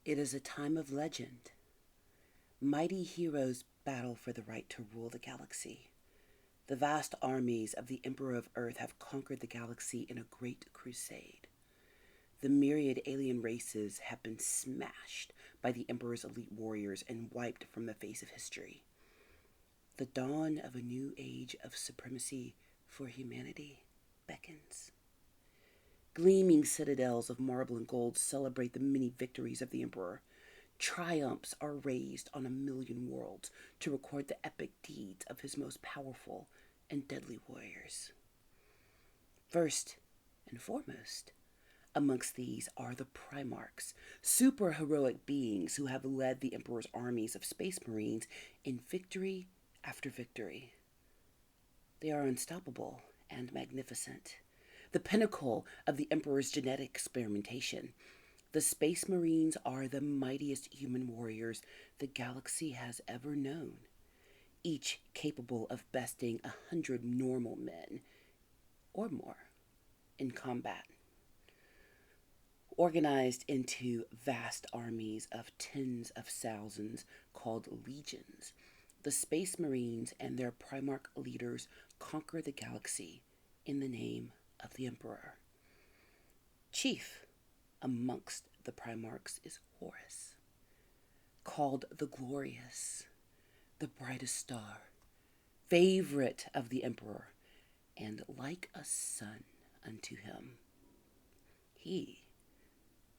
It is a time of legend. Mighty heroes battle for the right to rule the galaxy. The vast armies of the Emperor of Earth have conquered the galaxy in a great crusade. The myriad alien races have been smashed by the Emperor's elite warriors and wiped from the face of history. The dawn of a new age of supremacy for humanity beckons. Gleaming citadels of marble and gold celebrate the many victories of the Emperor. Triumphs are raised on a million worlds to record the epic deeds of his most powerful and deadly warriors. First and foremost, amongst these are the Primarchs, super heroic beings who have led the Emperor's armies of space marines in victory after victory. They are unstoppable and magnificent, the pinnacle of the Emperor's genetic experimentation. The Space Marines are the mightiest human warriors the galaxy has ever known, each capable of besting 100 normal men or more in combat. Organized into vast armies of tens of thousands called legions, the Space Marines and their Primarch leaders conquer the galaxy in the name of the Emperor. Chief amongst the Primarchs is Horus, called the Glorious, the brightest star, favorite of the Emperor, and like a son unto him. He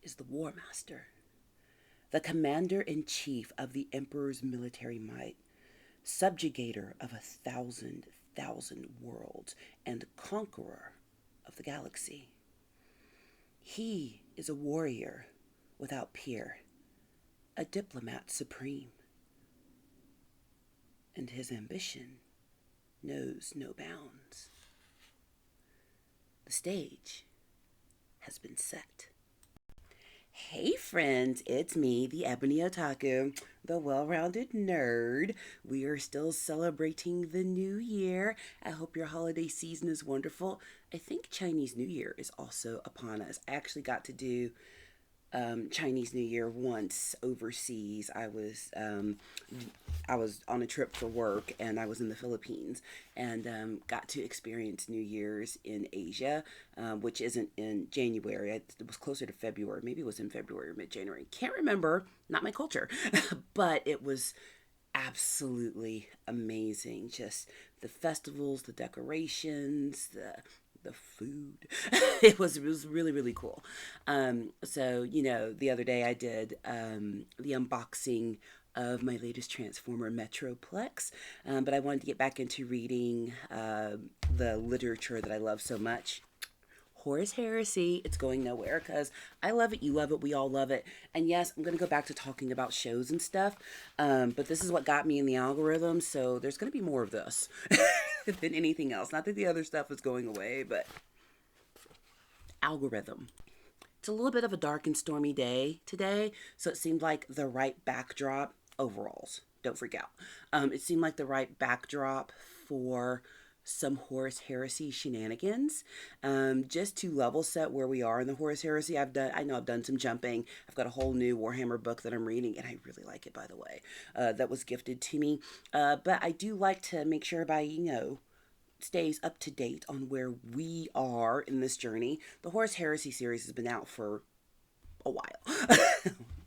is the War Master, the commander-in-chief of the Emperor's military might, subjugator of 1,000 worlds, and conqueror of the galaxy. He is a warrior without peer, a diplomat supreme, and his ambition knows no bounds. The stage has been set. Hey friends, it's me, the Ebony Otaku, the well-rounded nerd. We are still celebrating the new year. I hope your holiday season is wonderful. I think Chinese New Year is also upon us. I actually got to do Chinese New Year once overseas. I was on a trip for work and I was in the Philippines and got to experience New Year's in Asia, which isn't in January. It was closer to February. Maybe it was in February or mid-January. Can't remember. Not my culture. But it was absolutely amazing. Just the festivals, the decorations, the food. It was really really cool. So the other day I did the unboxing of my latest Transformer Metroplex, but I wanted to get back into reading the literature that I love so much. Horus Heresy. It's going nowhere because I love it, you love it, we all love it. And yes, I'm going to go back to talking about shows and stuff, but this is what got me in the algorithm, so there's going to be more of this than anything else. Not that the other stuff is going away, but algorithm. It's a little bit of a dark and stormy day today, so it seemed like the right backdrop. Overalls, don't freak out. It seemed like the right backdrop for some Horus Heresy shenanigans. Just to level set where we are in the Horus Heresy, I know I've done some jumping. I've got a whole new Warhammer book that I'm reading, and I really like it, by the way. That was gifted to me. But I do like to make sure everybody, stays up to date on where we are in this journey. The Horus Heresy series has been out for a while.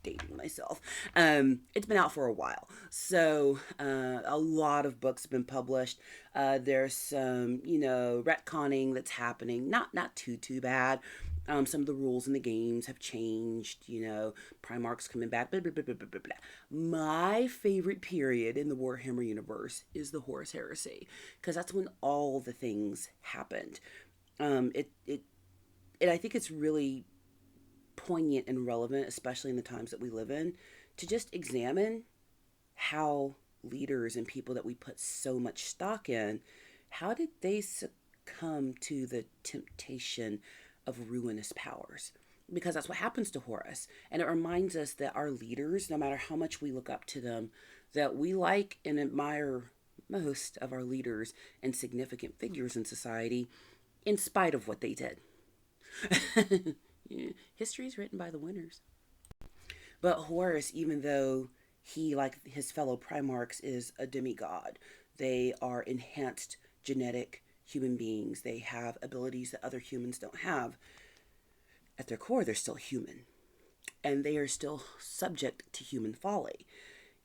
Dating myself. It's been out for a while. So a lot of books have been published. There's some, retconning that's happening. Not too bad. Some of the rules in the games have changed. Primarch's coming back. Blah, blah, blah, blah, blah, blah. My favorite period in the Warhammer universe is the Horus Heresy, because that's when all the things happened. And I think it's really poignant and relevant, especially in the times that we live in, to just examine how leaders and people that we put so much stock in, how did they succumb to the temptation of ruinous powers? Because that's what happens to Horus. And it reminds us that our leaders, no matter how much we look up to them, that we like and admire most of our leaders and significant figures in society in spite of what they did. Yeah, history is written by the winners. But Horus, even though he, like his fellow Primarchs, is a demigod, they are enhanced genetic human beings. They have abilities that other humans don't have. At their core, they're still human, and they are still subject to human folly,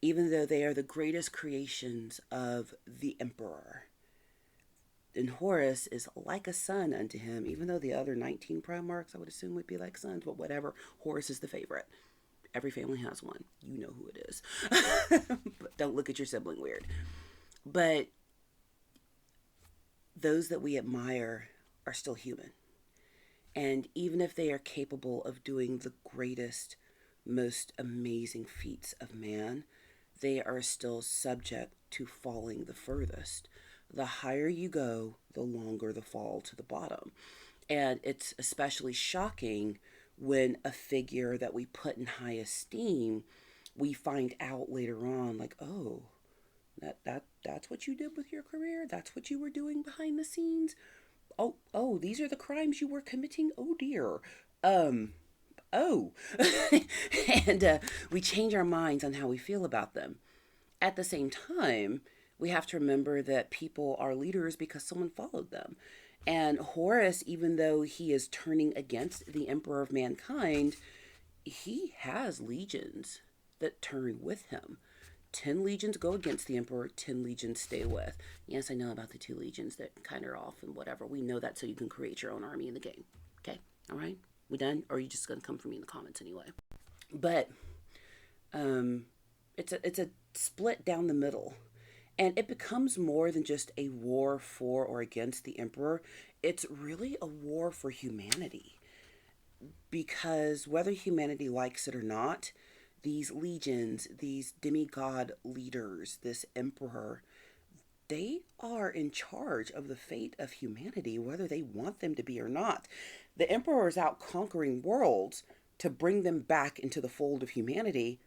even though they are the greatest creations of the Emperor. And Horus is like a son unto him, even though the other 19 Primarchs I would assume would be like sons, but whatever. Horus is the favorite. Every family has one. You know who it is. But don't look at your sibling weird. But those that we admire are still human. And even if they are capable of doing the greatest, most amazing feats of man, they are still subject to falling the furthest. The higher you go, the longer the fall to the bottom. And it's especially shocking when a figure that we put in high esteem, we find out later on, like, oh, that's what you did with your career. That's what you were doing behind the scenes. Oh, these are the crimes you were committing. Oh dear. Oh, and we change our minds on how we feel about them. At the same time, we have to remember that people are leaders because someone followed them. And Horus, even though he is turning against the Emperor of Mankind, he has legions that turn with him. 10 legions go against the Emperor, 10 legions stay with. Yes, I know about the 2 legions that kind of are off and whatever. We know that so you can create your own army in the game. Okay, all right? We done? Or are you just going to come for me in the comments anyway? But it's a split down the middle. And it becomes more than just a war for or against the Emperor. It's really a war for humanity. Because whether humanity likes it or not, these legions, these demigod leaders, this emperor, they are in charge of the fate of humanity, whether they want them to be or not. The emperor is out conquering worlds to bring them back into the fold of humanity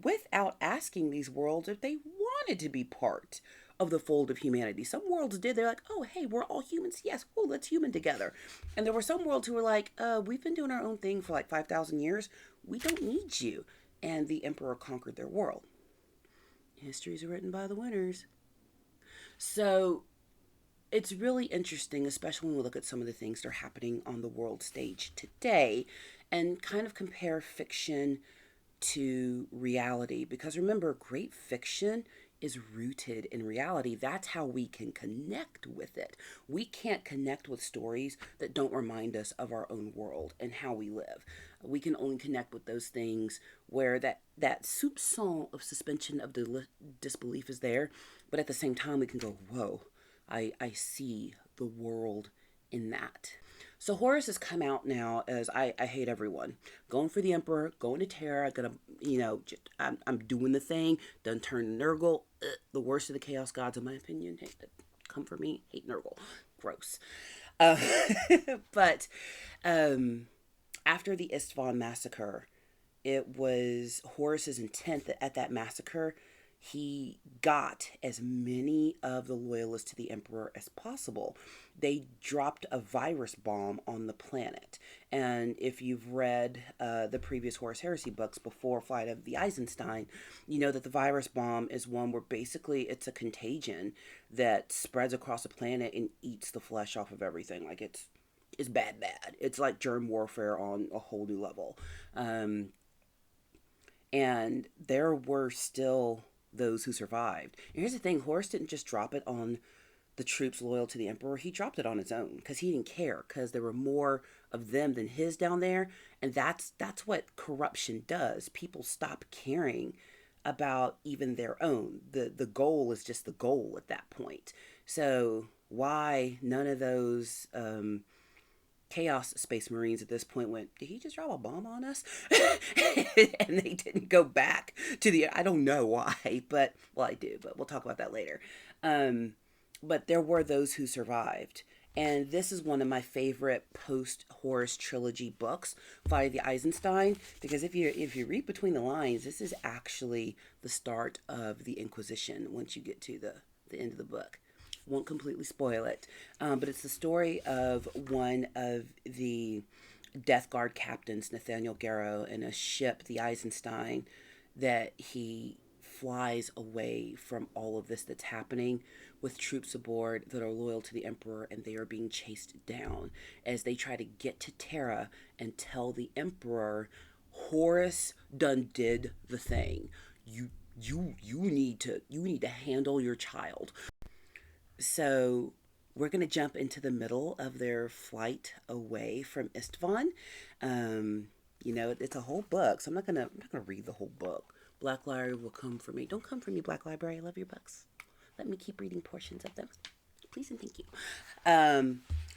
without asking these worlds if they wanted to be part of the fold of humanity. Some worlds did. They're like, oh, hey, we're all humans. Yes, oh, let's human together. And there were some worlds who were like, we've been doing our own thing for like 5,000 years. We don't need you. And the emperor conquered their world. Histories are written by the winners. So it's really interesting, especially when we look at some of the things that are happening on the world stage today and kind of compare fiction to reality. Because remember, great fiction is rooted in reality. That's how we can connect with it. We can't connect with stories that don't remind us of our own world and how we live. We can only connect with those things where that soupçon of suspension of disbelief is there, but at the same time we can go, whoa, I see the world in that. So Horus has come out now as I hate everyone. Going for the Emperor, going to Terra, gonna, I'm doing the thing, done turn Nurgle, the worst of the Chaos Gods in my opinion. Hate to come for me, hate Nurgle. Gross. Uh, but after the Istvan massacre, it was Horus's intent that at that massacre, he got as many of the loyalists to the emperor as possible. They dropped a virus bomb on the planet. And if you've read the previous Horus Heresy books before Flight of the Eisenstein, you know that the virus bomb is one where basically it's a contagion that spreads across the planet and eats the flesh off of everything. Like it's bad. It's like germ warfare on a whole new level. And there were still those who survived. And here's the thing, Horus didn't just drop it on the troops loyal to the emperor. He dropped it on his own because he didn't care, because there were more of them than his down there. And that's what corruption does. People stop caring about even their own. The goal is just the goal at that point. So why none of those Chaos Space Marines at this point went, did he just drop a bomb on us? And they didn't go back to I don't know why, but, well, I do, but we'll talk about that later. But there were those who survived. And this is one of my favorite post-Horus trilogy books, Flight of the Eisenstein, because if you read between the lines, this is actually the start of the Inquisition once you get to the end of the book. Won't completely spoil it, but it's the story of one of the Death Guard captains Nathaniel Garrow in a ship, the Eisenstein, that he flies away from all of this that's happening with troops aboard that are loyal to the Emperor, and they are being chased down as they try to get to Terra and tell the Emperor Horus done did the thing. You need to handle your child. So we're going to jump into the middle of their flight away from Istvan. It's a whole book, so I'm not gonna read the whole book. Black Library will come for me. Don't come for me, Black Library. I love your books. Let me keep reading portions of them, please and thank you.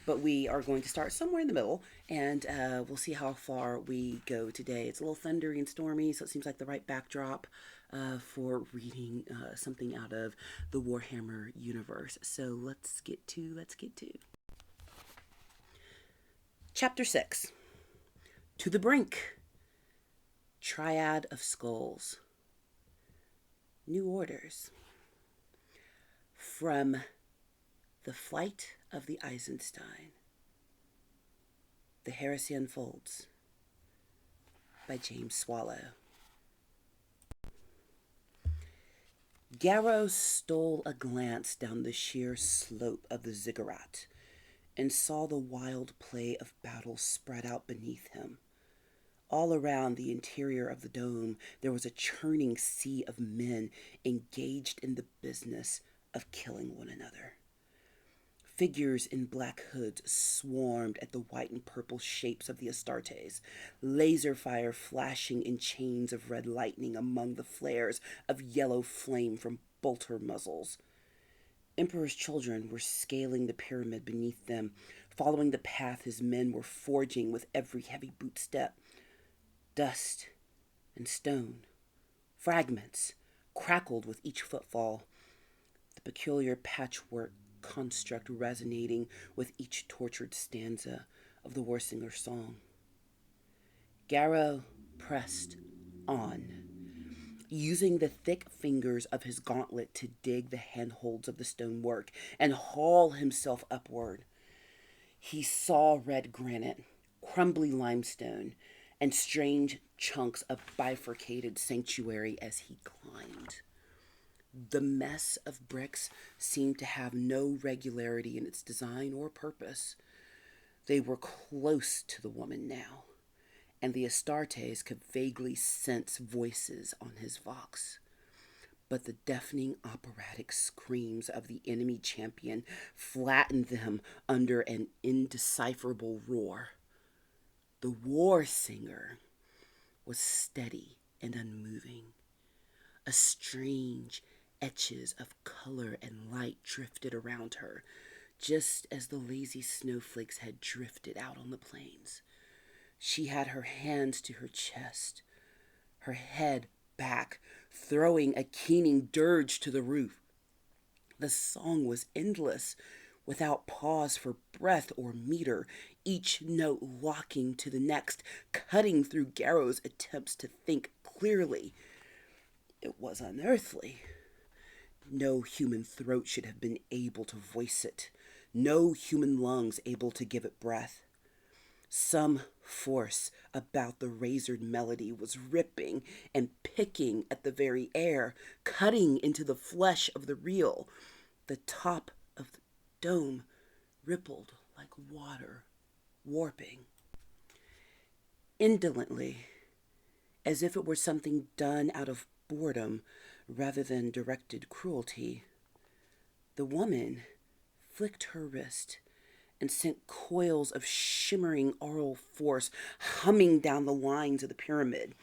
But we are going to start somewhere in the middle, and we'll see how far we go today. It's a little thundery and stormy, so it seems like the right backdrop for reading something out of the Warhammer universe. So let's get to Chapter 6. To the Brink. Triad of Skulls. New Orders. From The Flight of the Eisenstein. The Heresy Unfolds by James Swallow. Garrow stole a glance down the sheer slope of the ziggurat and saw the wild play of battle spread out beneath him. All around the interior of the dome, there was a churning sea of men engaged in the business of killing one another. Figures in black hoods swarmed at the white and purple shapes of the Astartes, laser fire flashing in chains of red lightning among the flares of yellow flame from bolter muzzles. Emperor's children were scaling the pyramid beneath them, following the path his men were forging with every heavy boot step. Dust and stone, fragments, crackled with each footfall, the peculiar patchwork construct resonating with each tortured stanza of the Warsinger's song. Garrow pressed on, using the thick fingers of his gauntlet to dig the handholds of the stonework and haul himself upward. He saw red granite, crumbly limestone, and strange chunks of bifurcated sanctuary as he climbed. The mess of bricks seemed to have no regularity in its design or purpose. They were close to the woman now, and the Astartes could vaguely sense voices on his vox. But the deafening operatic screams of the enemy champion flattened them under an indecipherable roar. The war singer was steady and unmoving. A strange etches of color and light drifted around her, just as the lazy snowflakes had drifted out on the plains. She had her hands to her chest, her head back, throwing a keening dirge to the roof. The song was endless, without pause for breath or meter, each note locking to the next, cutting through Garrow's attempts to think clearly. It was unearthly. No human throat should have been able to voice it. No human lungs able to give it breath. Some force about the razored melody was ripping and picking at the very air, cutting into the flesh of the reel. The top of the dome rippled like water, warping. Indolently, as if it were something done out of boredom rather than directed cruelty, the woman flicked her wrist and sent coils of shimmering aural force humming down the lines of the pyramid.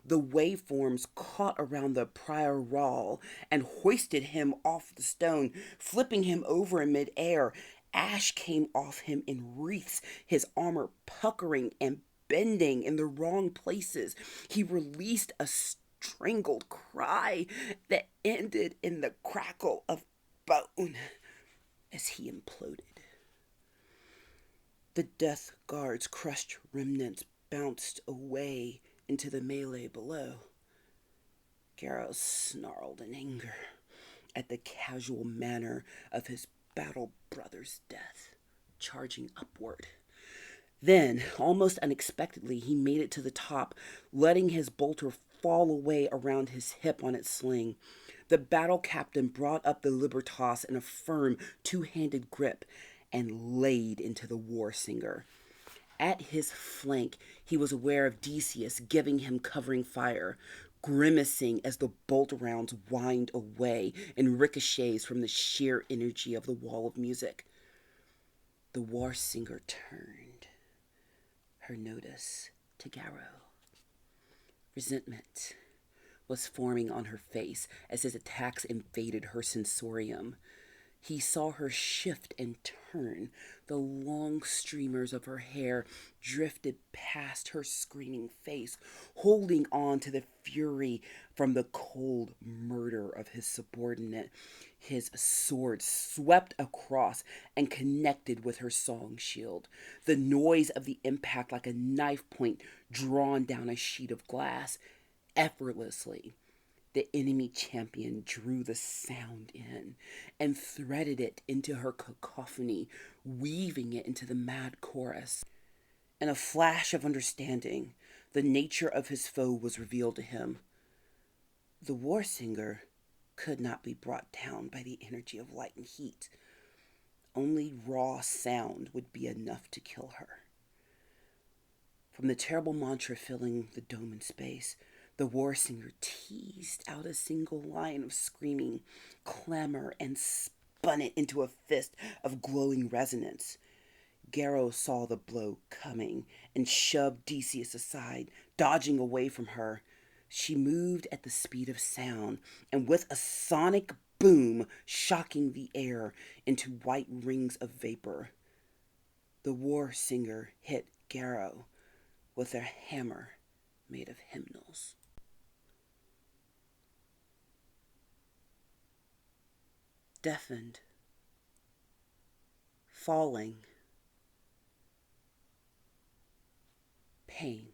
The waveforms caught around the prior Rawl and hoisted him off the stone, flipping him over in midair. Ash came off him in wreaths, his armor puckering and bending in the wrong places. He released a strangled cry that ended in the crackle of bone as he imploded. The Death Guard's crushed remnants bounced away into the melee below. Garrow snarled in anger at the casual manner of his battle brother's death, charging upward. Then, almost unexpectedly, he made it to the top, letting his bolter fall away around his hip on its sling. The battle captain brought up the Libertas in a firm, two-handed grip and laid into the war singer. At his flank, he was aware of Decius giving him covering fire, grimacing as the bolt rounds whined away and ricochets from the sheer energy of the wall of music. The war singer turned her notice to Garrow. Resentment was forming on her face as his attacks invaded her sensorium. He saw her shift and turn. The long streamers of her hair drifted past her screaming face, holding on to the fury from the cold murder of his subordinate. His sword swept across and connected with her song shield. The noise of the impact like a knife point drawn down a sheet of glass. Effortlessly, the enemy champion drew the sound in and threaded it into her cacophony, weaving it into the mad chorus. In a flash of understanding, the nature of his foe was revealed to him. The war singer could not be brought down by the energy of light and heat. Only raw sound would be enough to kill her. From the terrible mantra filling the dome in space, the war singer teased out a single line of screaming clamor and spun it into a fist of glowing resonance. Garrow saw the blow coming and shoved Decius aside, dodging away from her. She moved at the speed of sound, and with a sonic boom shocking the air into white rings of vapor, the war singer hit Garrow with a hammer made of hymnals. Deafened, falling, pain.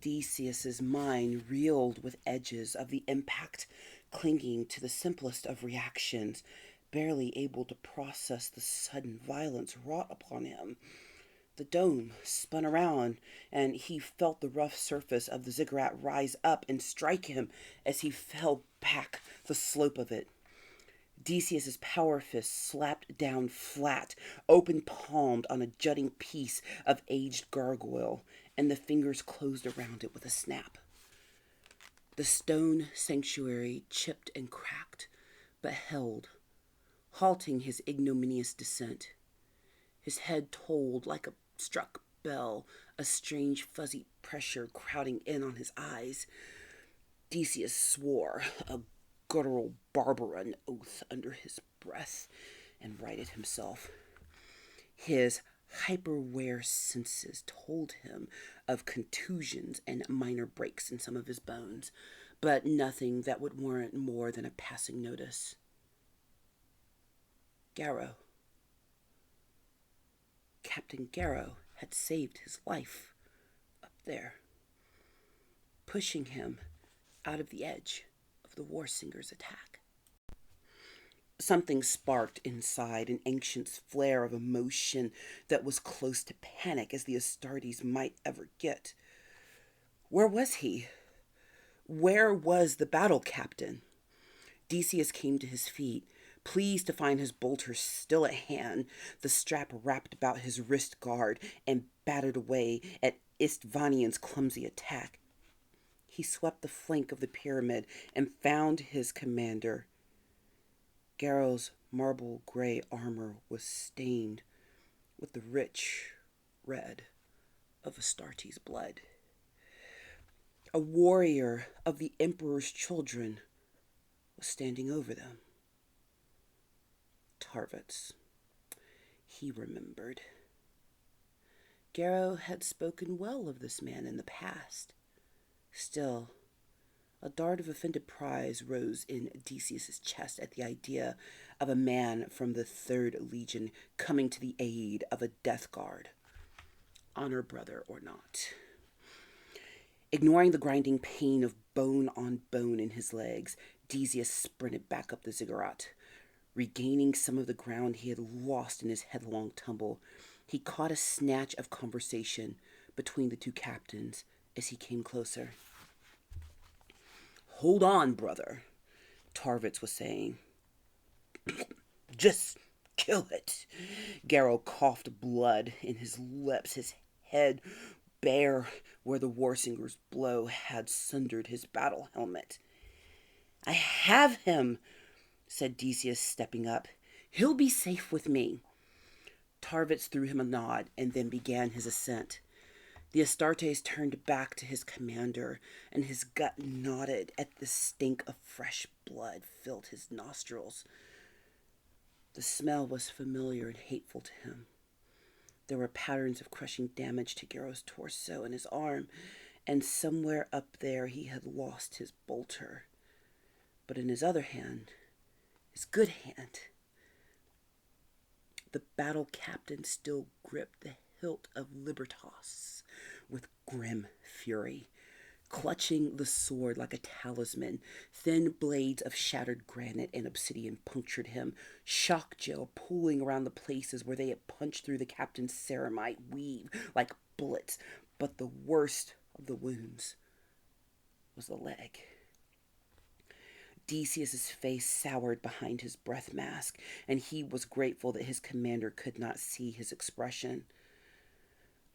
Decius's mind reeled with edges of the impact, clinging to the simplest of reactions, barely able to process the sudden violence wrought upon him. The dome spun around, and he felt the rough surface of the ziggurat rise up and strike him as he fell back the slope of it. Decius's power fist slapped down flat, open-palmed on a jutting piece of aged gargoyle, and the fingers closed around it with a snap. The stone sanctuary chipped and cracked, but held, halting his ignominious descent. His head tolled like a struck bell, a strange fuzzy pressure crowding in on his eyes. Decius swore a guttural barbaran oath under his breath and righted himself. His hyperware senses told him of contusions and minor breaks in some of his bones, but nothing that would warrant more than a passing notice. Garrow. Captain Garrow had saved his life up there, pushing him out of the edge of the war singer's attack. Something sparked inside, an ancient flare of emotion that was close to panic as the Astartes might ever get. Where was he? Where was the battle captain? Decius came to his feet, pleased to find his bolter still at hand, the strap wrapped about his wrist guard and batted away at Istvanian's clumsy attack. He swept the flank of the pyramid and found his commander. Garrow's marble gray armor was stained with the rich red of Astartes' blood. A warrior of the Emperor's children was standing over them. Tarvitz. He remembered. Garrow had spoken well of this man in the past. Still, a dart of offended pride rose in Decius's chest at the idea of a man from the 3rd Legion coming to the aid of a death guard, honor brother or not. Ignoring the grinding pain of bone on bone in his legs, Decius sprinted back up the ziggurat, regaining some of the ground he had lost in his headlong tumble. He caught a snatch of conversation between the two captains as he came closer. "Hold on, brother," Tarvitz was saying. "Just kill it." Garrow coughed blood in his lips, his head bare where the Warsinger's blow had sundered his battle helmet. "I have him," said Decius, stepping up. "He'll be safe with me." Tarvitz threw him a nod and then began his ascent. The Astartes turned back to his commander, and his gut knotted at the stink of fresh blood filled his nostrils. The smell was familiar and hateful to him. There were patterns of crushing damage to Garrow's torso and his arm, and somewhere up there he had lost his bolter. But in his other hand, his good hand, the battle captain still gripped the hilt of Libertas with grim fury. Clutching the sword like a talisman, thin blades of shattered granite and obsidian punctured him, shock gel pooling around the places where they had punched through the captain's ceramite weave like bullets. But the worst of the wounds was the leg. Decius's face soured behind his breath mask, and he was grateful that his commander could not see his expression.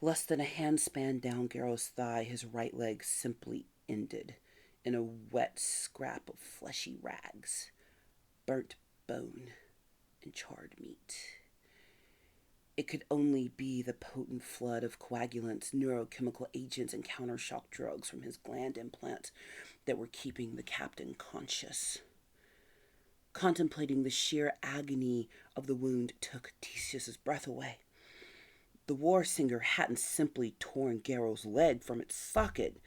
Less than a handspan down Garrow's thigh, his right leg simply ended in a wet scrap of fleshy rags, burnt bone, and charred meat. It could only be the potent flood of coagulants, neurochemical agents, and countershock drugs from his gland implants that were keeping the captain conscious. Contemplating the sheer agony of the wound took Decius's breath away. The Warsinger hadn't simply torn Garrow's leg from its socket.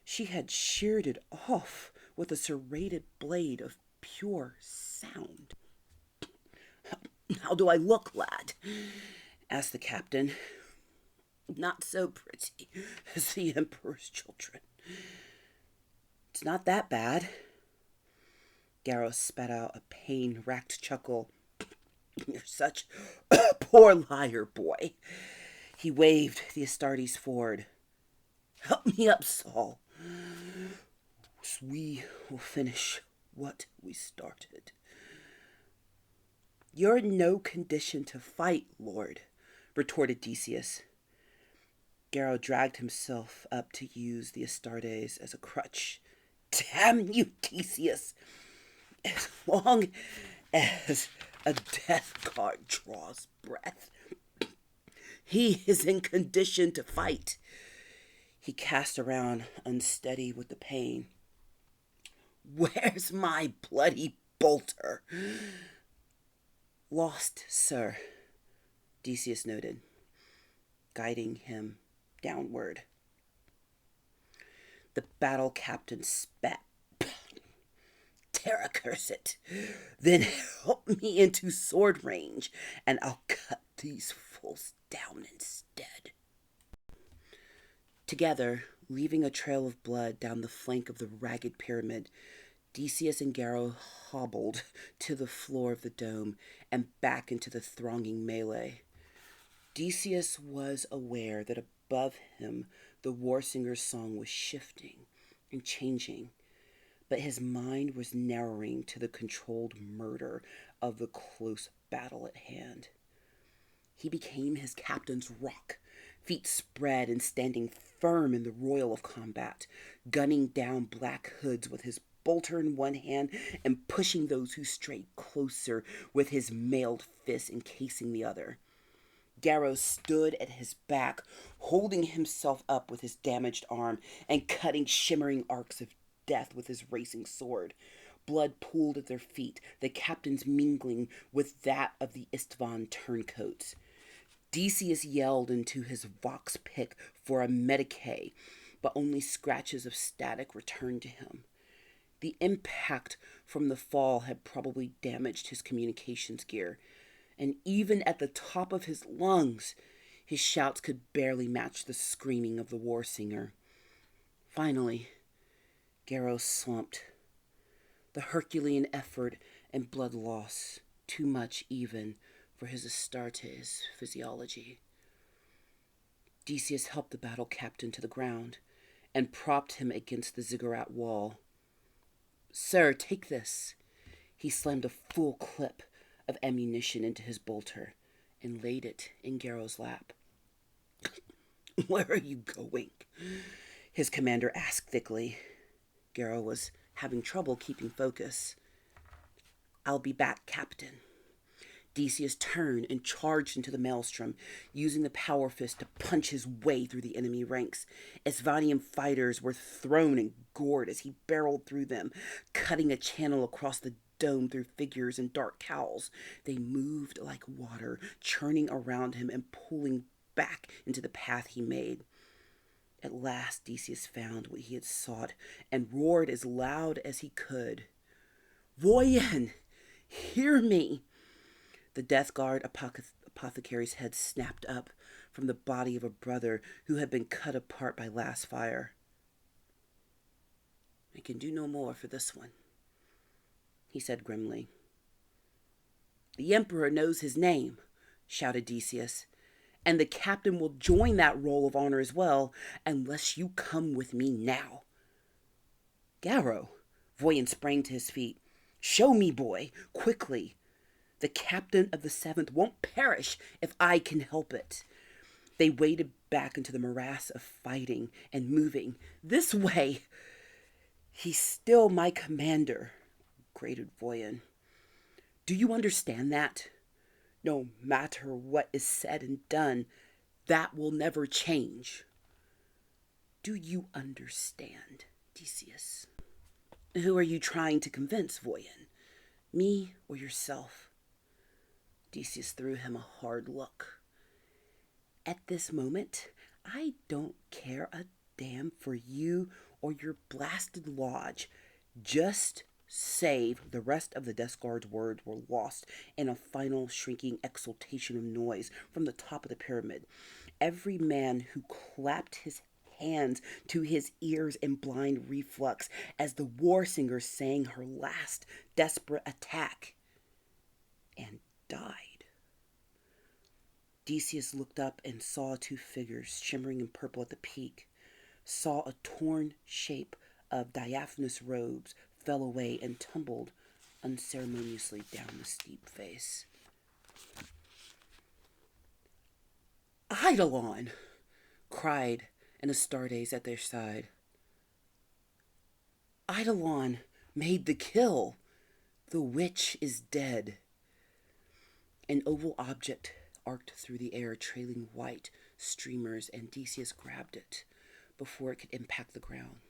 She had sheared it off with a serrated blade of pure sound. "How do I look, lad?" asked the captain. "Not so pretty as the Emperor's children." "It's not that bad." Garrow spat out a pain-racked chuckle. "You're such a poor liar, boy." He waved the Astartes forward. "Help me up, Saul. We will finish what we started." "You're in no condition to fight, Lord," retorted Decius. Garrow dragged himself up to use the Astartes as a crutch. "Damn you, Decius! As long as a death guard draws breath, he is in condition to fight." He cast around, unsteady with the pain. "Where's my bloody bolter?" "Lost, sir," Decius noted, guiding him downward. The battle captain spat. "Terra curse it. Then help me into sword range, and I'll cut these fools down instead." Together, leaving a trail of blood down the flank of the ragged pyramid, Decius and Garrow hobbled to the floor of the dome and back into the thronging melee. Decius was aware that above him the Warsinger's song was shifting and changing, but his mind was narrowing to the controlled murder of the close battle at hand. He became his captain's rock, feet spread and standing firm in the royal of combat, gunning down Black Hoods with his bolter in one hand and pushing those who strayed closer with his mailed fist encasing the other. Garrow stood at his back, holding himself up with his damaged arm and cutting shimmering arcs of death with his racing sword. Blood pooled at their feet, the captain's mingling with that of the Istvan turncoats. Decius yelled into his vox pick for a medicae, but only scratches of static returned to him. The impact from the fall had probably damaged his communications gear, and even at the top of his lungs, his shouts could barely match the screaming of the Warsinger. Finally, Garrow slumped. The Herculean effort and blood loss, too much even for his Astartes physiology. Decius helped the battle captain to the ground and propped him against the ziggurat wall. "Sir, take this." He slammed a full clip of ammunition into his bolter and laid it in Garrow's lap. "Where are you going?" his commander asked thickly. Garrow was having trouble keeping focus. "I'll be back, Captain." Decius turned and charged into the maelstrom, using the power fist to punch his way through the enemy ranks. Esvanian fighters were thrown and gored as he barreled through them, cutting a channel across the dome through figures in dark cowls. They moved like water, churning around him and pulling back into the path he made. At last, Decius found what he had sought and roared as loud as he could. "Voyen, hear me!" The Death Guard apothecary's head snapped up from the body of a brother who had been cut apart by last fire. "I can do no more for this one," he said grimly. "The Emperor knows his name," shouted Decius, "and the captain will join that roll of honor as well, unless you come with me now." "Garrow!" Voyen sprang to his feet. "Show me, boy, quickly. The captain of the 7th won't perish if I can help it." They waded back into the morass of fighting and moving. "This way!" "He's still my commander," grated Voyen. "Do you understand that? No matter what is said and done, that will never change." "Do you understand, Decius?" "Who are you trying to convince, Voyen? Me or yourself?" Decius threw him a hard look. "At this moment, I don't care a damn for you or your blasted lodge. Just save." The rest of the Death Guard's words were lost in a final shrinking exultation of noise from the top of the pyramid. Every man who clapped his hands to his ears in blind reflux as the war singer sang her last desperate attack and died. Decius looked up and saw two figures shimmering in purple at the peak, saw a torn shape of diaphanous robes fell away and tumbled unceremoniously down the steep face. "Eidolon!" cried an Astartes at their side. "Eidolon made the kill. The witch is dead." An oval object arced through the air, trailing white streamers, and Decius grabbed it before it could impact the ground.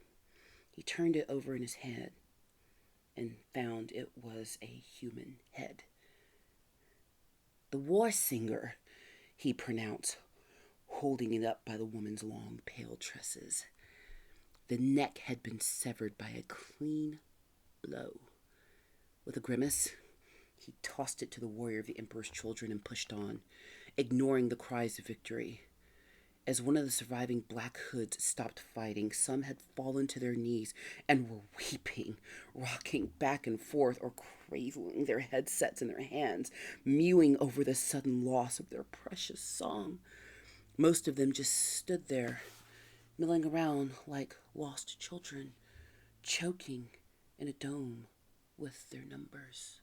He turned it over in his hand and found it was a human head. "The war singer," he pronounced, holding it up by the woman's long, pale tresses. The neck had been severed by a clean blow. With a grimace, he tossed it to the warrior of the Emperor's children and pushed on, ignoring the cries of victory. As one of the surviving Black Hoods stopped fighting, some had fallen to their knees and were weeping, rocking back and forth or cradling their headsets in their hands, mewing over the sudden loss of their precious song. Most of them just stood there, milling around like lost children, choking in a dome with their numbers.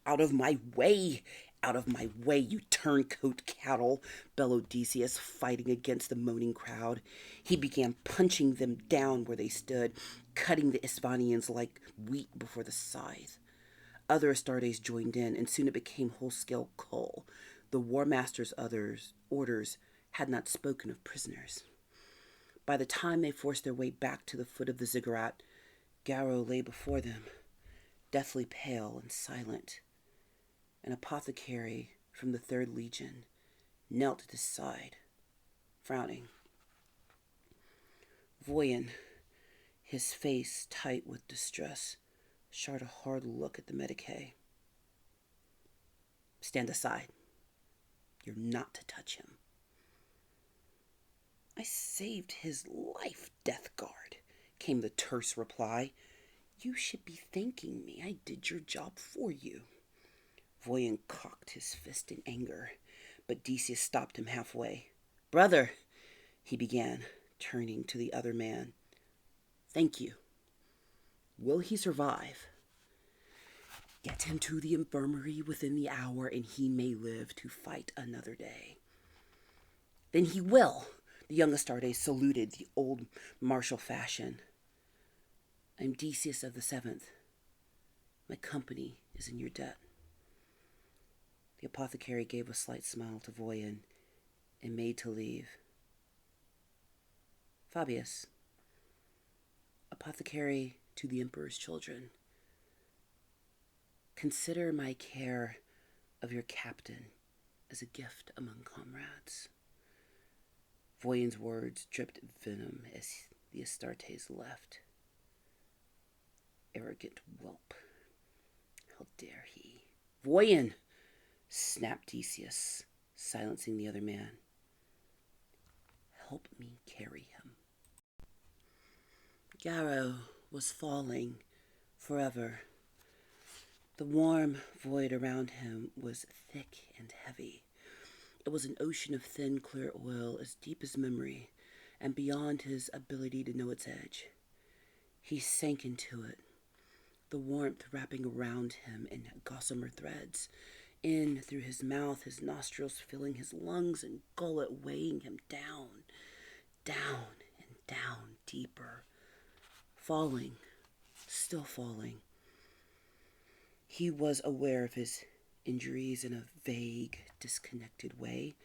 "Out of my way! Out of my way, you turncoat cattle!" bellowed Decius, fighting against the moaning crowd. He began punching them down where they stood, cutting the Isvanians like wheat before the scythe. Other Astartes joined in, and soon it became whole-scale cull. The War Master's orders had not spoken of prisoners. By the time they forced their way back to the foot of the ziggurat, Garrow lay before them, deathly pale and silent. An apothecary from the 3rd Legion knelt at his side, frowning. Voyen, his face tight with distress, shot a hard look at the medicae. "Stand aside. You're not to touch him." "I saved his life, Death Guard," came the terse reply. "You should be thanking me. I did your job for you." Voyen cocked his fist in anger, but Decius stopped him halfway. "Brother, he began, turning to the other man. Thank you. Will he survive? Get him to the infirmary within the hour, and he may live to fight another day. Then he will, the young Astartes saluted the old martial fashion. I'm Decius of the 7th. My company is in your debt. The apothecary gave a slight smile to Voyen and made to leave. Fabius, apothecary to the Emperor's children, consider my care of your captain as a gift among comrades. Voyen's words dripped venom as the Astartes left. Arrogant whelp. How dare he? Voyen! Snapped Decius, silencing the other man. Help me carry him. Garrow was falling forever. The warm void around him was thick and heavy. It was an ocean of thin, clear oil as deep as memory and beyond his ability to know its edge. He sank into it, the warmth wrapping around him in gossamer threads, in through his mouth, his nostrils filling his lungs and gullet, weighing him down, down and down, deeper, falling, still falling. He was aware of his injuries in a vague, disconnected way.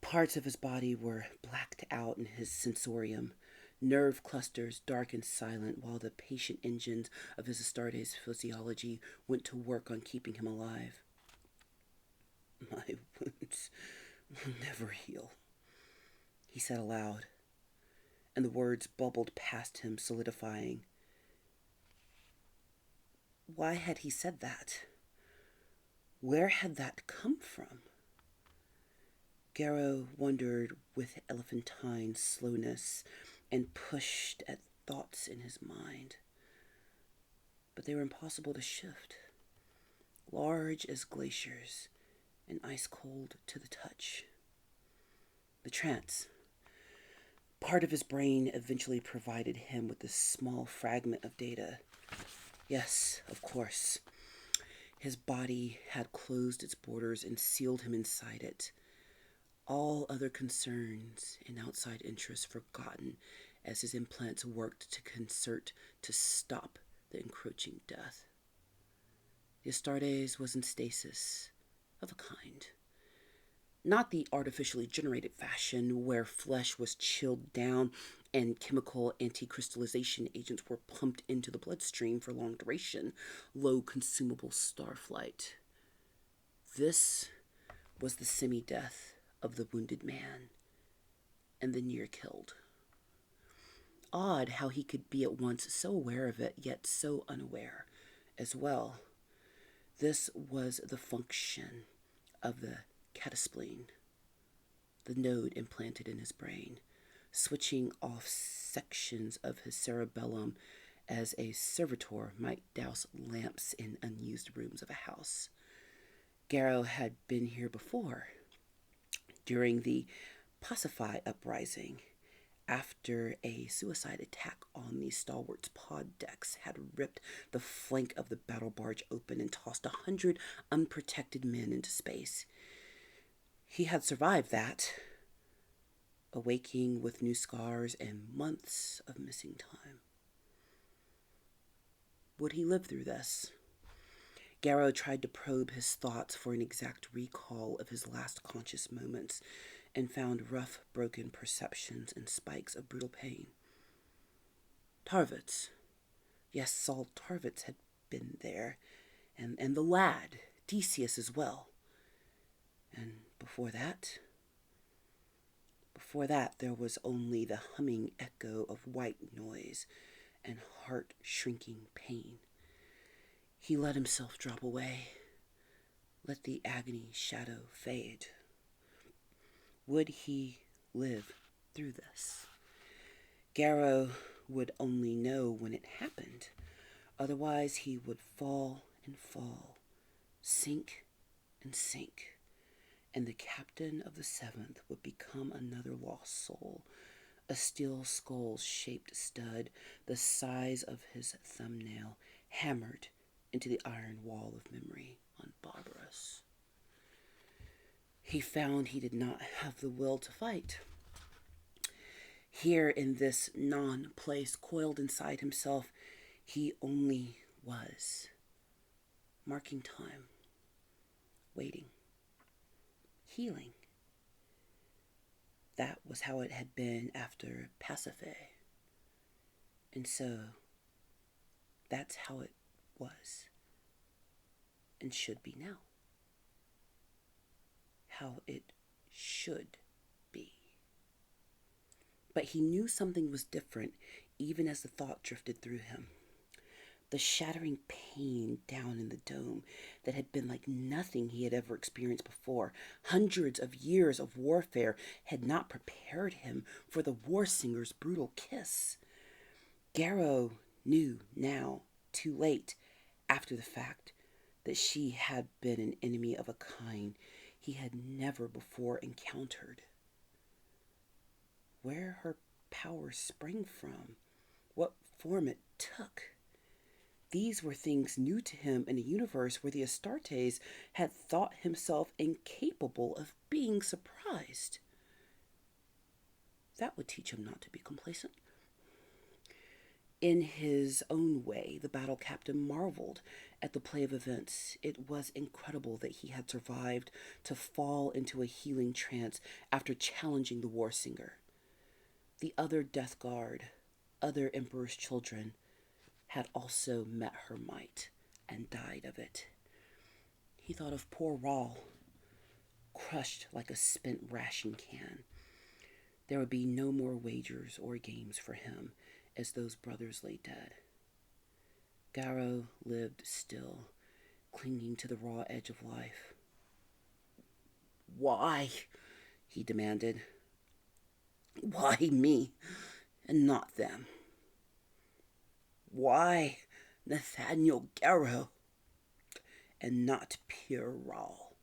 Parts of his body were blacked out in his sensorium, nerve clusters dark and silent, while the patient engines of his Astartes physiology went to work on keeping him alive. My wounds will never heal, he said aloud, and the words bubbled past him, solidifying. Why had he said that? Where had that come from? Garrow wondered with elephantine slowness and pushed at thoughts in his mind. But they were impossible to shift, large as glaciers and ice-cold to the touch. The trance. Part of his brain eventually provided him with this small fragment of data. Yes, of course. His body had closed its borders and sealed him inside it. All other concerns and outside interests forgotten as his implants worked to concert to stop the encroaching death. The Astartes was in stasis of a kind. Not the artificially generated fashion where flesh was chilled down and chemical anti-crystallization agents were pumped into the bloodstream for long duration, low consumable starflight. This was the semi-death of the wounded man and the near killed. Odd how he could be at once so aware of it, yet so unaware as well. This was the function of the cataspleen, the node implanted in his brain, switching off sections of his cerebellum as a servitor might douse lamps in unused rooms of a house. Garrow had been here before, during the Pacify uprising, after a suicide attack on the Stalwart's pod decks had ripped the flank of the battle barge open and tossed 100 unprotected men into space. He had survived that, awaking with new scars and months of missing time. Would he live through this? Garrow tried to probe his thoughts for an exact recall of his last conscious moments and found rough, broken perceptions and spikes of brutal pain. Tarvitz. Yes, Saul Tarvitz had been there, and the lad, Decius as well. And before that, there was only the humming echo of white noise and heart-shrinking pain. He let himself drop away, let the agony shadow fade. Would he live through this? Garrow would only know when it happened. Otherwise, he would fall and fall, sink and sink, and the captain of the seventh would become another lost soul, a steel skull-shaped stud the size of his thumbnail, hammered into the iron wall of memory on Barbaros. He found he did not have the will to fight. Here in this non-place, coiled inside himself, he only was, marking time, waiting, healing. That was how it had been after Pasiphae. And so, that's how it was and should be now. How it should be. But he knew something was different even as the thought drifted through him. The shattering pain down in the dome that had been like nothing he had ever experienced before. Hundreds of years of warfare had not prepared him for the war singer's brutal kiss. Garrow knew now, too late, after the fact, that she had been an enemy of a kind he had never before encountered. Where her power sprang from, what form it took. These were things new to him in a universe where the Astartes had thought himself incapable of being surprised. That would teach him not to be complacent. In his own way, the battle captain marveled at the play of events. It was incredible that he had survived to fall into a healing trance after challenging the war singer. The other Death Guard, other Emperor's children, had also met her might and died of it. He thought of poor Rahl, crushed like a spent ration can. There would be no more wagers or games for him as those brothers lay dead. Garrow lived still, clinging to the raw edge of life. Why? He demanded. Why me and not them? Why Nathaniel Garrow and not pure Rahl?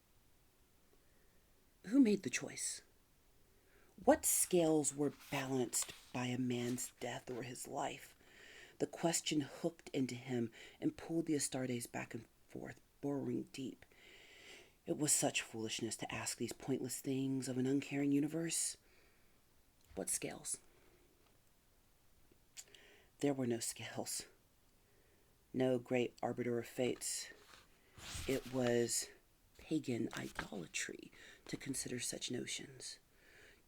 Who made the choice? What scales were balanced by a man's death or his life? The question hooked into him and pulled the Astartes back and forth, burrowing deep. It was such foolishness to ask these pointless things of an uncaring universe. What scales? There were no scales. No great arbiter of fates. It was pagan idolatry to consider such notions,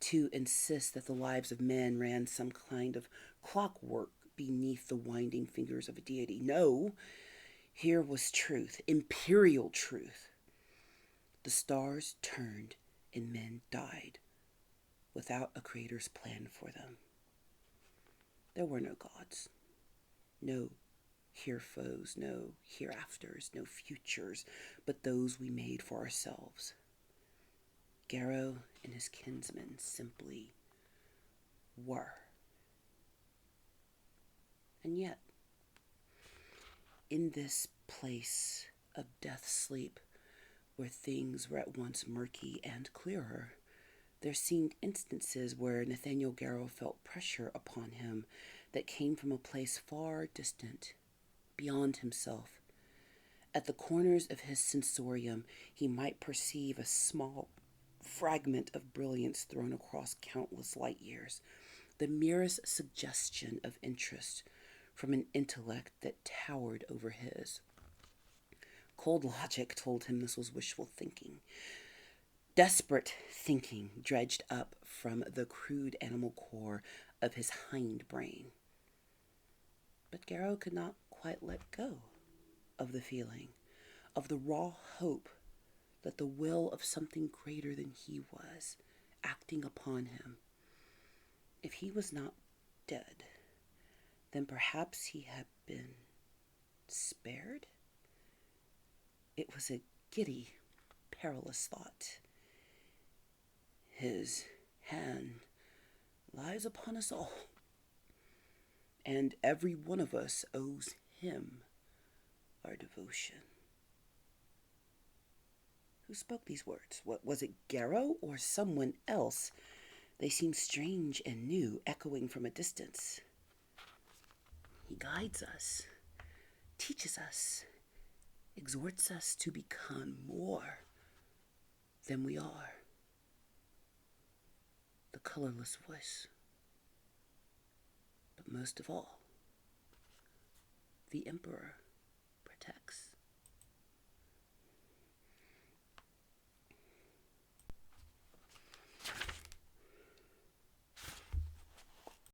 to insist that the lives of men ran some kind of clockwork beneath the winding fingers of a deity. No, here was truth, imperial truth. The stars turned and men died without a creator's plan for them. There were no gods, no here-foes, no hereafters, no futures, but those we made for ourselves. Garrow and his kinsmen simply were. And yet, in this place of death sleep, where things were at once murky and clearer, there seemed instances where Nathaniel Garrow felt pressure upon him that came from a place far distant, beyond himself. At the corners of his sensorium, he might perceive a small fragment of brilliance thrown across countless light years, the merest suggestion of interest from an intellect that towered over his. Cold logic told him this was wishful thinking. Desperate thinking dredged up from the crude animal core of his hind brain. But Garrow could not quite let go of the feeling, of the raw hope that the will of something greater than he was acting upon him. If he was not dead, then perhaps he had been spared? It was a giddy, perilous thought. His hand lies upon us all, and every one of us owes him our devotion. Who spoke these words? What was it, Garo or someone else? They seemed strange and new, echoing from a distance. He guides us, teaches us, exhorts us to become more than we are. The colorless voice. But most of all, the Emperor protects.